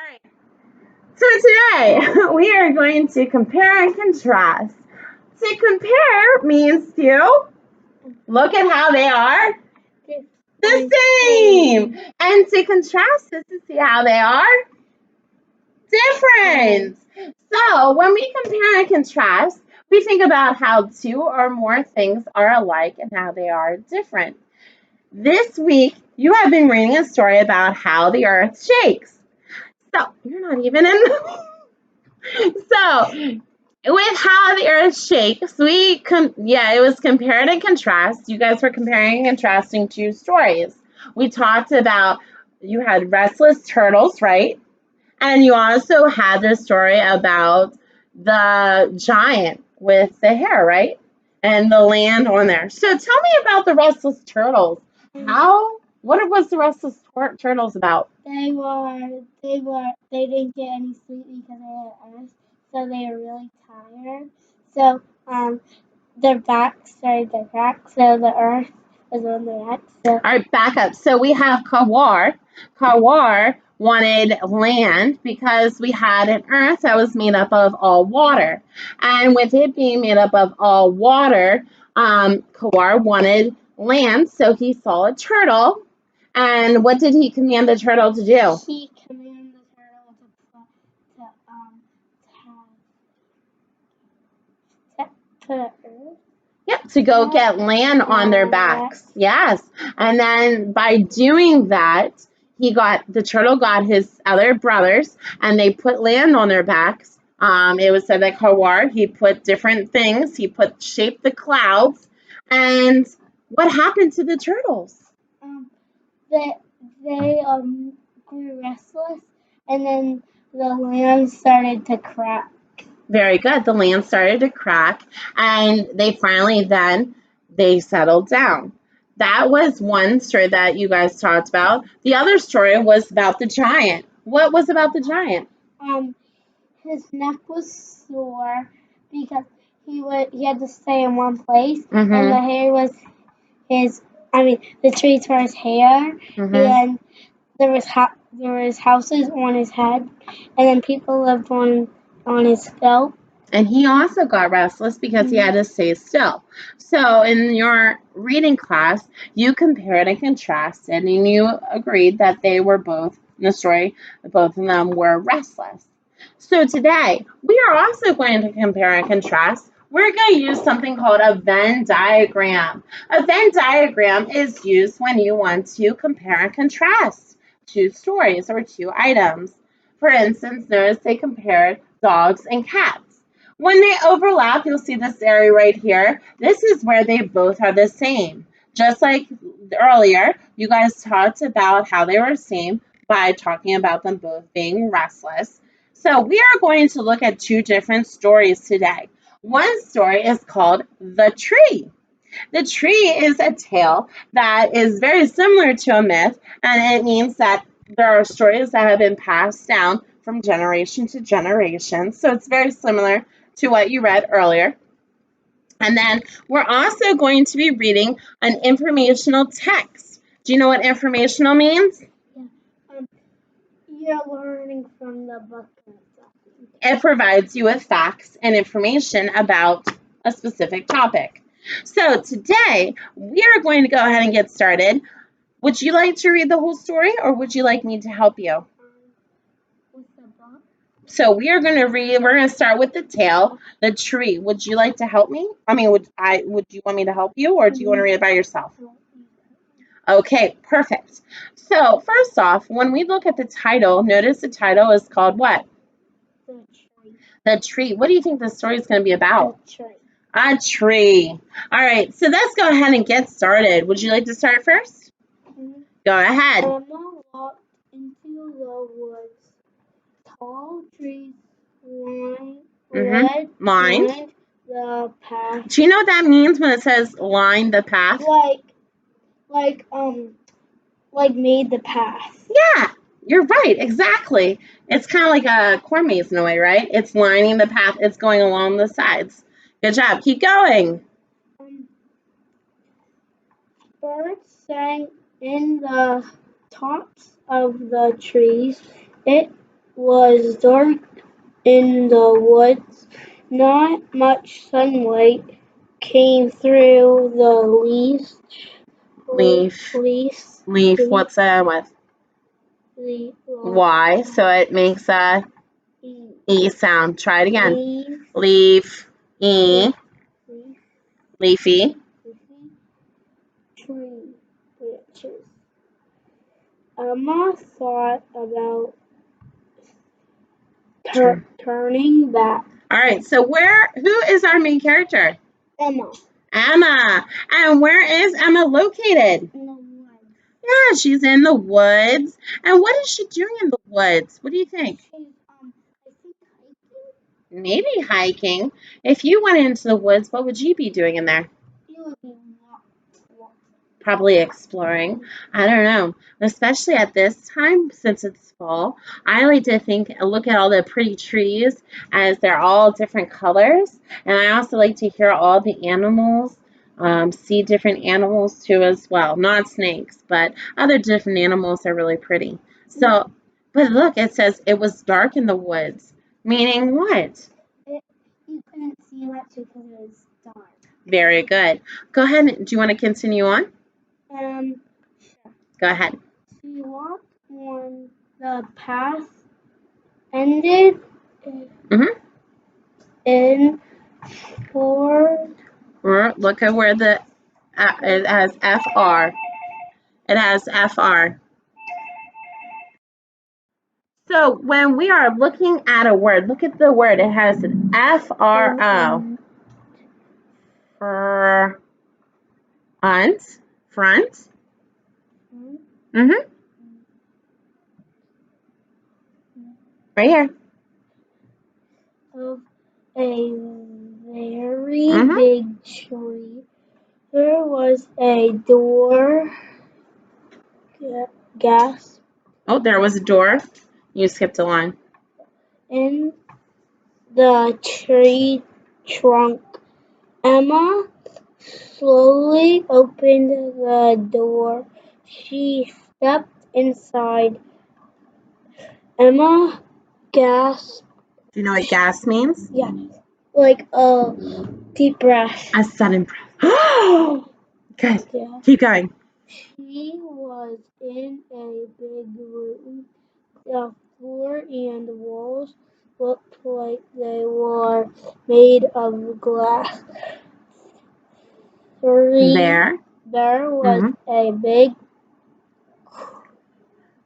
All right. So today we are going to compare and contrast. To compare means to look at how they are the same. And to contrast is to see how they are different. So when we compare and contrast, we think about how two or more things are alike and how they are different. This week, you have been reading a story about how the earth shakes. So you're not even in. So with how the earth shakes, it was compared and contrast. You guys were comparing and contrasting two stories. We talked about you had restless turtles, right? And you also had the story about the giant with the hair, right? And the land on there. So tell me about the restless turtles. What was the restless turtles about? They didn't get any sleep because they had Earth, so they were really tired. So their backs started to crack, so the Earth was on their backs. So. All right, back up. So we have Kawar. Kawar wanted land because we had an Earth that was made up of all water, and with it being made up of all water, Kawar wanted land. So he saw a turtle. And what did he command the turtle to do? He commanded the turtle to put Earth. Yep, to go get land on their backs. Yes. And then by doing that, the turtle got his other brothers and they put land on their backs. It was said that Kawar, he put different things. He shaped the clouds. And what happened to the turtles? They grew restless, and then the land started to crack. Very good. The land started to crack, and they finally they settled down. That was one story that you guys talked about. The other story was about the giant. What was about the giant? His neck was sore because he had to stay in one place, and the hair was the trees were his hair, and there was houses on his head, and then people lived on his scalp. And he also got restless because he had to stay still. So in your reading class, you compared and contrasted, and you agreed that they were both, in the story, both of them were restless. So today, we are also going to compare and contrast. We're going to use something called a Venn diagram. A Venn diagram is used when you want to compare and contrast two stories or two items. For instance, notice they compared dogs and cats. When they overlap, you'll see this area right here. This is where they both are the same. Just like earlier, you guys talked about how they were the same by talking about them both being restless. So we are going to look at two different stories today. One story is called The Tree. The tree is a tale that is very similar to a myth, and it means that there are stories that have been passed down from generation to generation. So it's very similar to what you read earlier. And then we're also going to be reading an informational text. Do you know what informational means? Yeah. You're learning from the book. It provides you with facts and information about a specific topic. So today, we are going to go ahead and get started. Would you like to read the whole story, or would you like me to help you? With the book. So we're going to start with the tale, The Tree. Would you like to help me? I mean, would you want me to help you, or do you want to read it by yourself? Okay, perfect. So first off, when we look at the title, notice the title is called what? The Tree. The Tree. What do you think the story is going to be about? The tree. A tree. All right, so let's go ahead and get started. Would you like to start first? Go ahead. Emma walked into the woods. Tall trees lined the path. Do you know what that means when it says line the path? Like made the path. Yeah, you're right, exactly. It's kind of like a corn maze in a way, right? It's lining the path. It's going along the sides. Good job. Keep going. Birds sang in the tops of the trees. It was dark in the woods. Not much sunlight came through the leaves. Leaf. What's that with? Y. So it makes a E sound. Try it again. Leaf. E. Leafy. Tree branches. Emma thought about turning back. All right. So who is our main character? Emma. Emma. And where is Emma located? In the woods. Yeah, she's in the woods. And what is she doing in the woods? What do you think? She's, I think hiking. Maybe hiking. If you went into the woods, what would you be doing in there? You would be Probably exploring. I don't know. Especially at this time, since it's fall, I like to look at all the pretty trees as they're all different colors. And I also like to hear all the animals, see different animals too as well. Not snakes, but other different animals are really pretty. So, but look, it says it was dark in the woods. Meaning what? You couldn't see much because it was dark. Very good. Go ahead. Do you want to continue on? Sure. Go ahead. She walked on the path, ended in Ford. Look at where it has FR. It has FR. So when we are looking at a word, look at the word. It has an FRO. Front. Right here. Of a very big tree. There was a door. Gas. Oh, there was a door. You skipped a line. In the tree trunk. Emma slowly opened the door. She stepped inside. Emma gasped. Do you know what gas means? Yeah, like a deep breath. A sudden breath. Good. Yeah. Keep going. She was in a big room. The floor and walls looked like they were made of glass. There was a big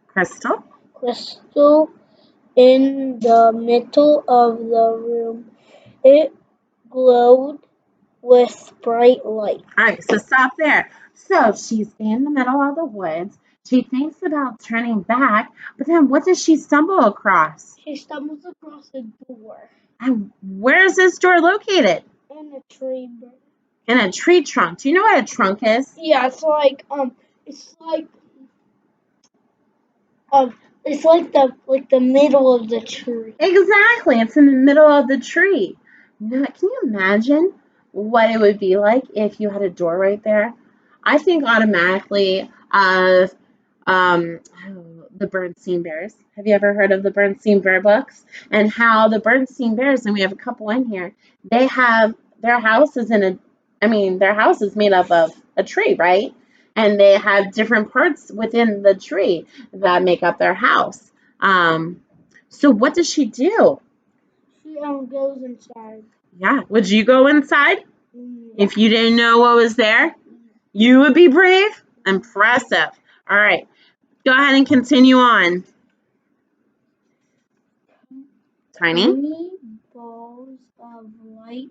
crystal in the middle of the room. It glowed with bright light. All right, so stop there. So she's in the middle of the woods. She thinks about turning back, but then what does she stumble across? She stumbles across a door. And where is this door located? In a tree. In a tree trunk. Do you know what a trunk is? Yeah, it's like the middle of the tree. Exactly. It's in the middle of the tree. Now, can you imagine what it would be like if you had a door right there? I think automatically of the Bernstein Bears. Have you ever heard of the Bernstein Bear books? And how the Bernstein Bears, and we have a couple in here, they have their house is their house is made up of a tree, right? And they have different parts within the tree that make up their house. So what does she do? She goes inside. Yeah. Would you go inside? If you didn't know what was there? You would be brave? Impressive. All right. Go ahead and continue on. Tiny balls of light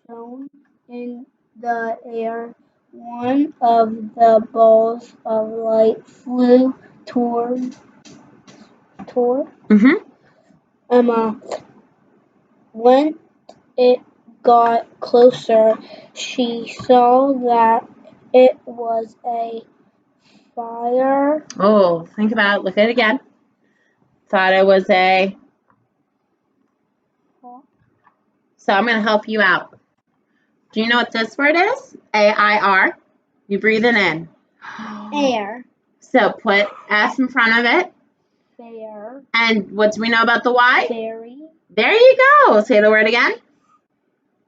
shone in the air. One of the balls of light flew toward Emma. When it got closer, she saw that it was a fire. Oh, think about it. Look at it again. Thought it was a... So I'm going to help you out. Do you know what this word is? A-I-R. You breathe it in. Air. So put S in front of it. Fair. And what do we know about the Y? Fairy. There you go. Say the word again.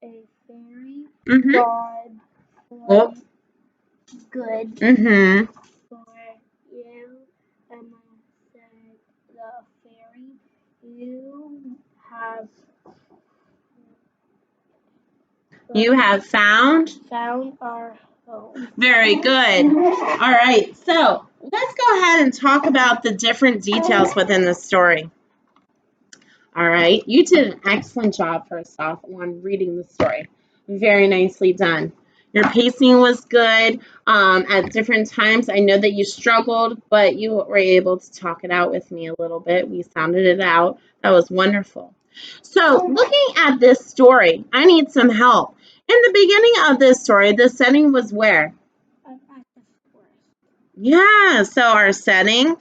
A fairy. Mm-hmm. God. Oh. Good. Mm-hmm. For you, Emma said the fairy. You have found our home. Very good. All right. So let's go ahead and talk about the different details within the story. All right. You did an excellent job, first off, on reading the story. Very nicely done. Your pacing was good. At different times, I know that you struggled, but you were able to talk it out with me a little bit. We sounded it out. That was wonderful. So, looking at this story, I need some help. In the beginning of this story, the setting was where? At the forest. Yeah, so our setting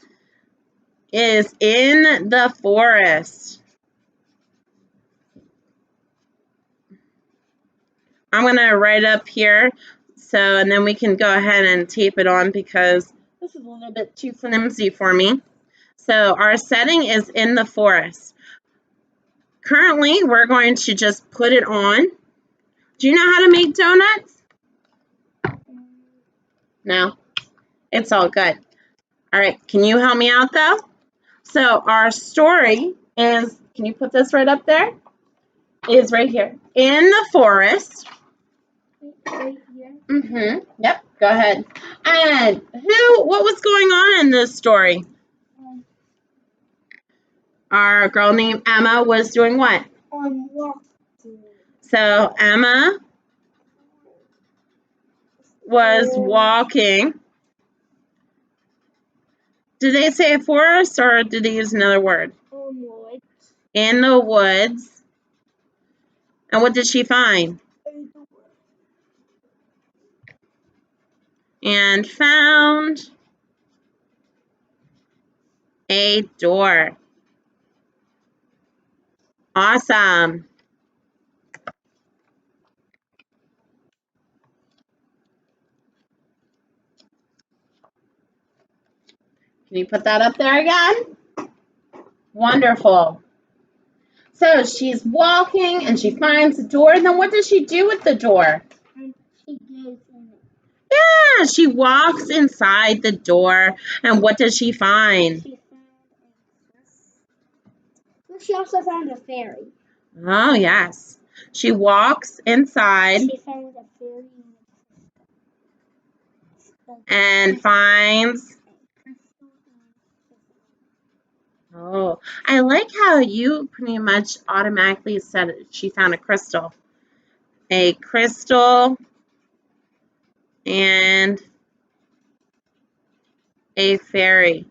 is in the forest. I'm going to write up here, and then we can go ahead and tape it on because this is a little bit too flimsy for me. So our setting is in the forest. Currently, we're going to just put it on. Do you know how to make donuts? No? It's all good. All right, can you help me out though? So our story is, can you put this right up there? Is right here. In the forest. Right here. Mm-hmm. Yep, go ahead. And what was going on in this story? Our girl named Emma was doing what? Walking. So Emma was walking. Did they say forest or did they use another word? Woods. In the woods. And what did she find? And found a door. Awesome. Can you put that up there again? Wonderful. So she's walking and she finds a door. And then what does she do with the door? She goes in it. Yeah, she walks inside the door. And what does she find? She also found a fairy. Oh, yes. She walks inside. She found a fairy and finds. Oh, I like how you pretty much automatically said she found a crystal. A crystal and a fairy.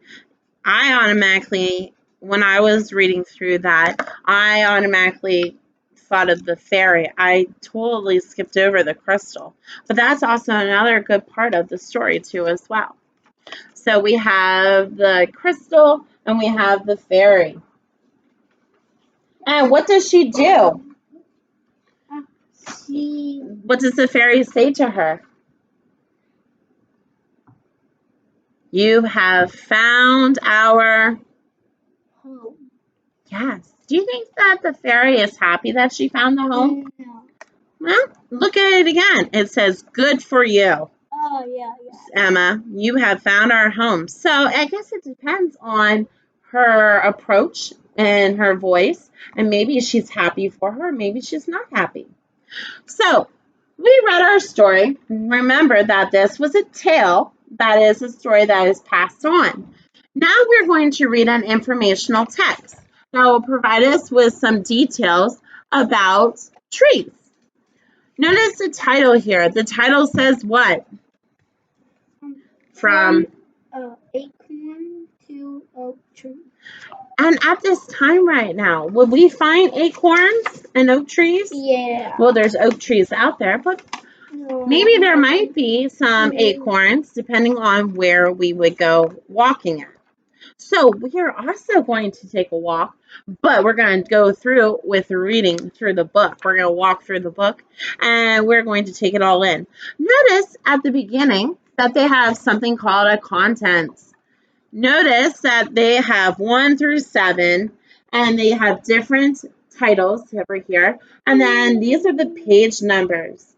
When I was reading through that, I automatically thought of the fairy. I totally skipped over the crystal. But that's also another good part of the story too as well. So we have the crystal and we have the fairy. And what does she do? What does the fairy say to her? You have found our home. Yes. Do you think that the fairy is happy that she found the home? No. Well, look at it again. It says, good for you. Oh, yeah. Emma, you have found our home. So I guess it depends on her approach and her voice. And maybe she's happy for her. Maybe she's not happy. So we read our story. Remember that this was a tale. That is a story that is passed on. Now we're going to read an informational text that will provide us with some details about trees. Notice the title here. The title says what? From acorn to oak tree. And at this time right now, would we find acorns and oak trees? Yeah. Well, there's oak trees out there, but maybe there might be some acorns depending on where we would go walking at. So we are also going to take a walk, but we're going to go through with reading through the book. We're going to walk through the book and we're going to take it all in. Notice at the beginning that they have something called a contents. Notice that they have 1 through 7, and they have different titles over here. And then these are the page numbers.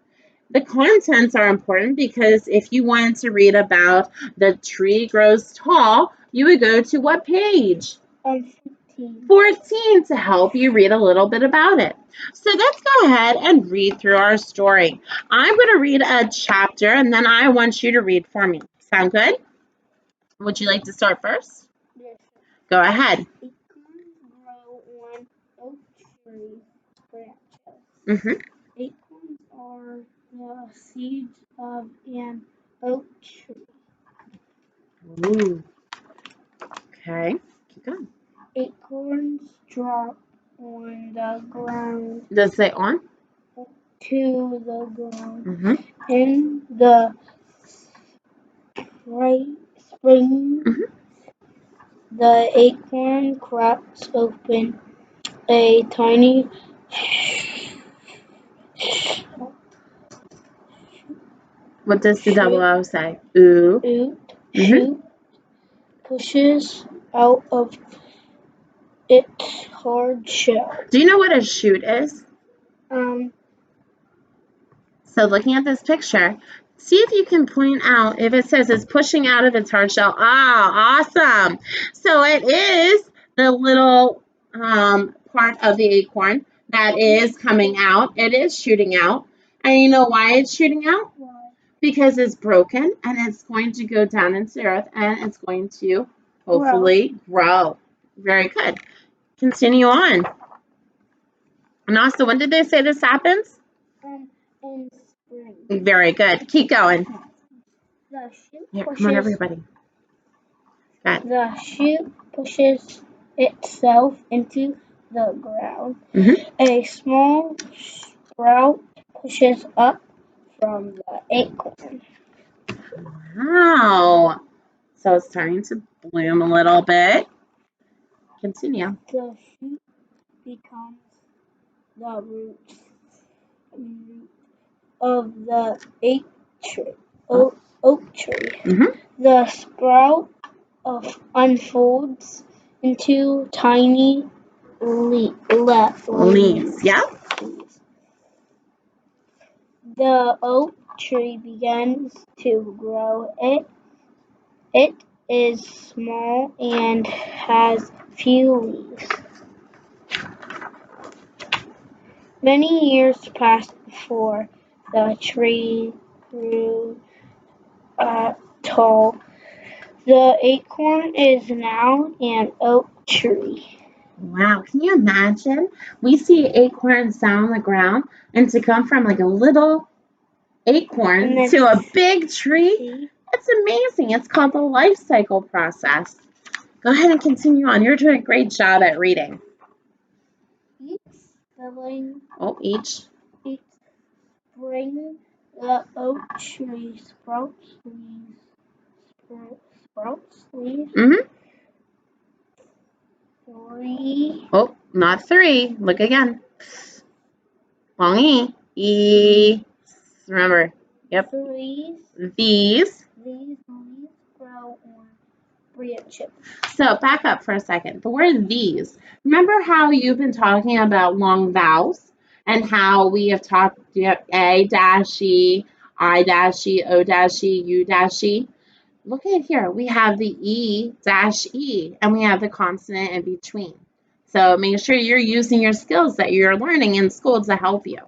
The contents are important because if you wanted to read about the tree grows tall, you would go to what page? 14 to help you read a little bit about it. So let's go ahead and read through our story. I'm going to read a chapter and then I want you to read for me. Sound good? Would you like to start first? Yes. Go ahead. Acorns grow on oak tree branches. Mm-hmm. Acorns are the seeds of an oak tree. Ooh. Okay. Keep going. Acorns drop on the ground. Does it say on? To the ground. Mm-hmm. In the spring, Mm-hmm. the acorn cracks open a tiny What does the double O say? Ooh. Mm-hmm. shoot pushes out of its hard shell. Do you know what a shoot is? Um, So looking at this picture, see if you can point out if it says it's pushing out of its hard shell. Ah, awesome. So it is the little part of the acorn that is coming out. It is shooting out. And you know why it's shooting out? Because it's broken and it's going to go down into the earth and it's going to hopefully grow. Very good. Continue on. And also, when did they say this happens? in spring. Very good. Keep going. The shoot Here, pushes. come on, everybody. The shoot pushes itself into the ground. Mm-hmm. A small sprout pushes up from the acorn. Wow. So it's starting to bloom a little bit. Continue. The shoot becomes the root of the oak tree. Mm-hmm. The sprout unfolds into tiny Leaves. Yeah. The oak tree begins to grow. It is small and has few leaves. Many years passed before the tree grew tall. The acorn is now an oak tree. Wow. Can you imagine? We see acorns down on the ground, and to come from like a little acorn to a big tree, it's amazing. It's called the life cycle process. Go ahead and continue on. You're doing a great job at reading. Each spring, the oak tree sprouts leaves. Mm-hmm. 3. Oh, not 3. Look again. Long E. E. Remember. Yep. These leaves grow on branches. So back up for a second. The word these. Remember how you've been talking about long vowels and how we have talked A dash E, I dash E, O dash E, U dash E. Look at here. We have the E dash E and we have the consonant in between. So make sure you're using your skills that you're learning in school to help you.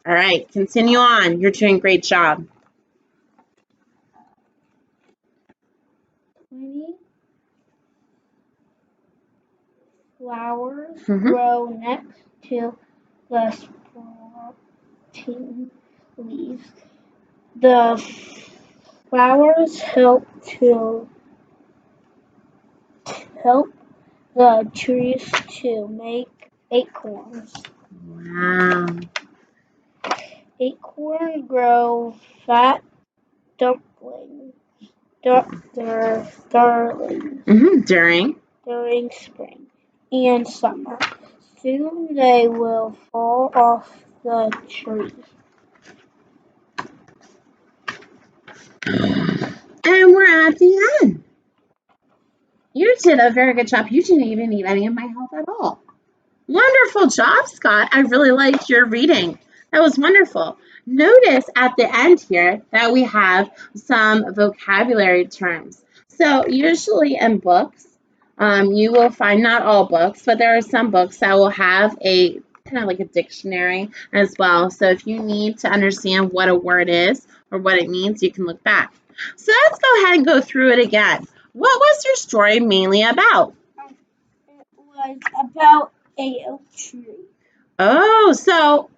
All right, continue on. You're doing a great job. 20 flowers grow next to the sprouting leaves. The flowers help the trees to make acorns. Wow. Acorns grow fat darlings during spring and summer. Soon they will fall off the tree. And we're at the end. You did a very good job. You didn't even need any of my help at all. Wonderful job, Scott. I really liked your reading. That was wonderful. Notice at the end here that we have some vocabulary terms. So usually in books, you will find not all books, but there are some books that will have a kind of like a dictionary as well. So if you need to understand what a word is or what it means, you can look back. So let's go ahead and go through it again. What was your story mainly about? It was about a oak tree. Oh, so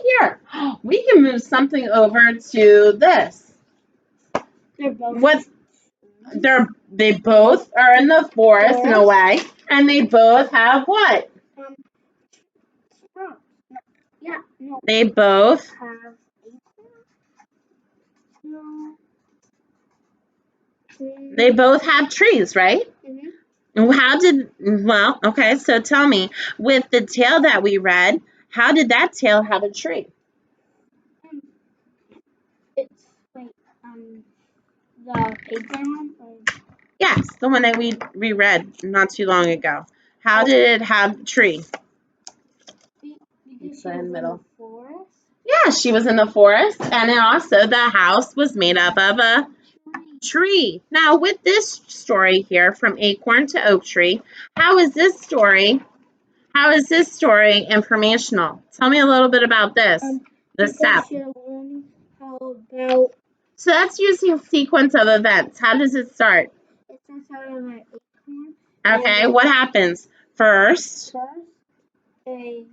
here, we can move something over to this. They're both. What? They both are in the forest in a way, and they both have what? Yeah, no. They both have no. They both have trees, right? Okay, so tell me, with the tale that we read, how did that tale have a tree? It's like the acorn one. Yes, the one that we reread not too long ago. How did it have a tree? Because she was in the forest. Yeah, she was in the forest, and then also the house was made up of a tree. Now, with this story here, from acorn to oak tree, how is this story informational? Tell me a little bit about this. The step. So that's using a sequence of events. How does it start? It starts out of an acorn. Okay, what happens? First, an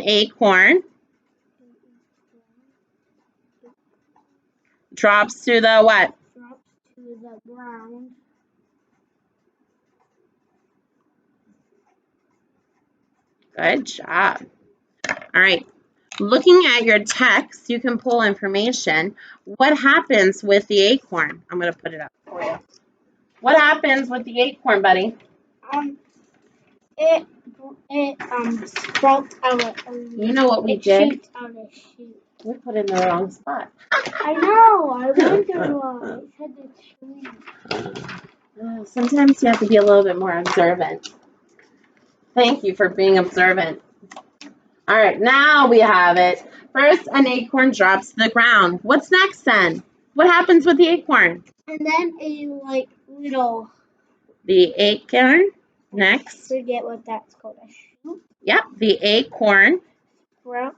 acorn drops to the what? Drops to the ground. Good job. All right. Looking at your text, you can pull information. What happens with the acorn? I'm going to put it up for you. What happens with the acorn, buddy? It sprouts out a You know what we did? Shoots out a shoot. We put it in the wrong spot. I know. I wonder why. It said the tree. Sometimes you have to be a little bit more observant. Thank you for being observant. All right, now we have it. First, an acorn drops to the ground. What's next then? What happens with the acorn? And then a little. The acorn. Next. I forget what that's called. A shoot. Yep, the acorn. Sprout.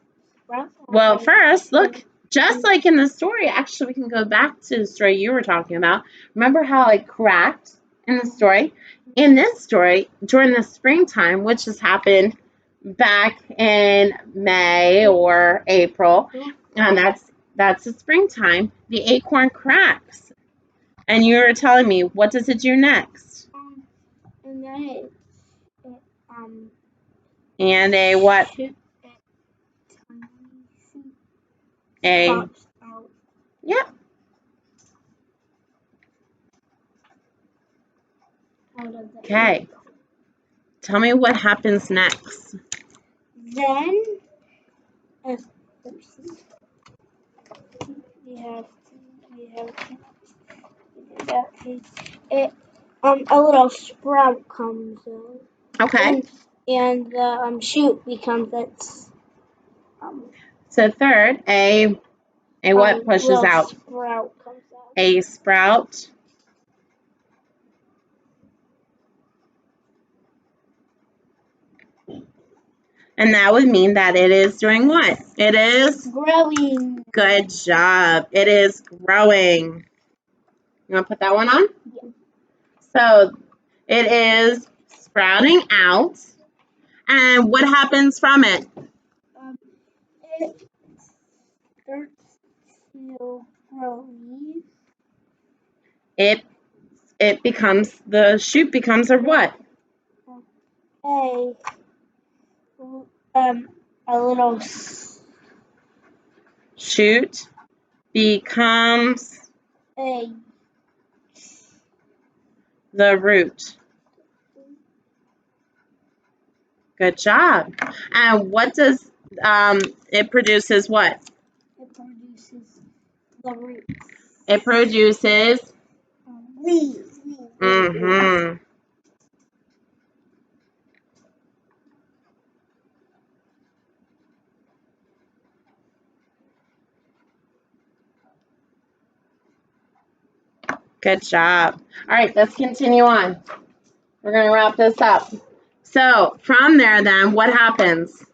Well, first, look, just like in the story, actually, we can go back to the story you were talking about. Remember how it cracked in the story? In this story, during the springtime, which has happened back in May or April, and that's the springtime, the acorn cracks. And you were telling me, what does it do next? And then and a what? Pops out. Yep. Okay. Tell me what happens next. Then a little sprout comes out. Okay. And the shoot becomes its. So third, a what pushes out? Sprout comes out. A sprout. And that would mean that it is doing what? It is growing. Good job. It is growing. You want to put that one on? Yeah. So it is sprouting out. And what happens from it? It starts to grow leaves. It becomes, the shoot becomes a what? A little shoot becomes the root. Good job. And what does it produces what? It produces the roots. It produces Leaves. Mm-hmm. Good job. All right, let's continue on. We're going to wrap this up. So from there, then, what happens?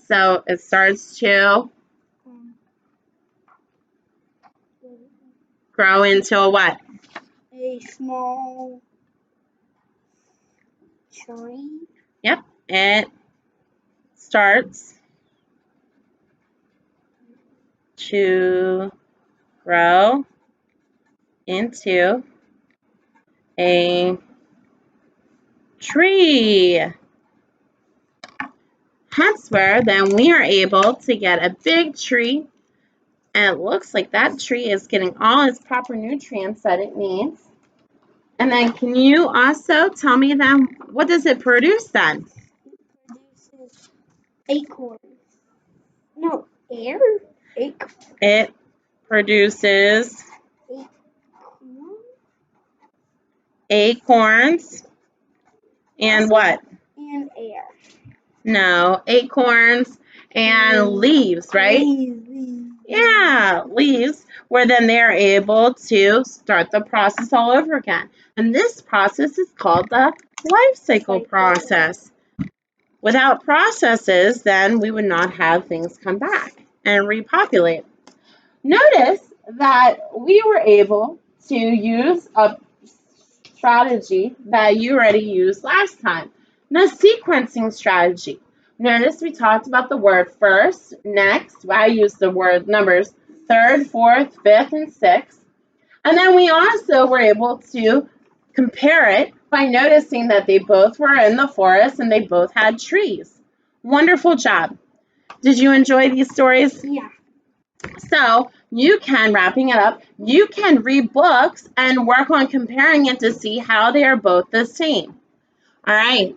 So it starts to grow into a what? A small tree. Yep, it starts to grow into a tree. Hence where then we are able to get a big tree, and it looks like that tree is getting all its proper nutrients that it needs. And then can you also tell me then, what does it produce then? It produces acorns. No, air? It produces acorns and what? And air. No, acorns and leaves, right? Leaves. Yeah, leaves, where then they're able to start the process all over again. And this process is called the life cycle process. Without processes, then we would not have things come back and repopulate. Notice that we were able to use a strategy that you already used last time, the sequencing strategy. Notice we talked about the word first, next. I used the word numbers third, fourth, fifth, and sixth. And then we also were able to compare it by noticing that they both were in the forest and they both had trees. Wonderful job. Did you enjoy these stories? Yeah. So you can, wrapping it up, you can read books and work on comparing it to see how they are both the same. All right.